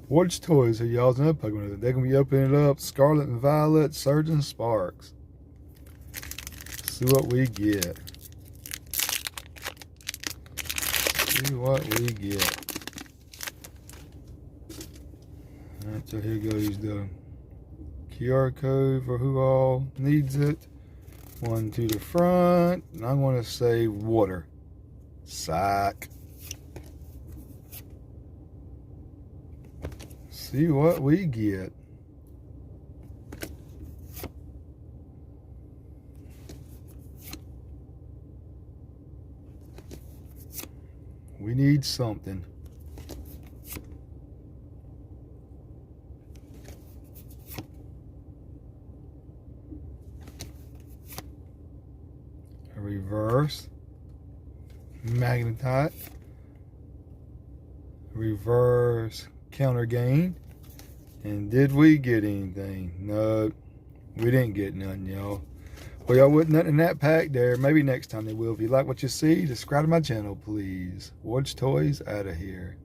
Which toys are y'all's another Pokemon? They're gonna be opening it up. Scarlet and Violet, Surge and Sparks. See what we get. See what we get. Alright, so here goes the QR code for who all needs it. One to the front, and I'm going to say water. Psych. See what we get. We need something. A reverse. Magnetite. Reverse counter gain. And did we get anything? No, we didn't get nothing, y'all. Well, y'all wasn't nothing in that pack there. Maybe next time they will. If you like what you see, subscribe to my channel, please. Ward's Toys out of here.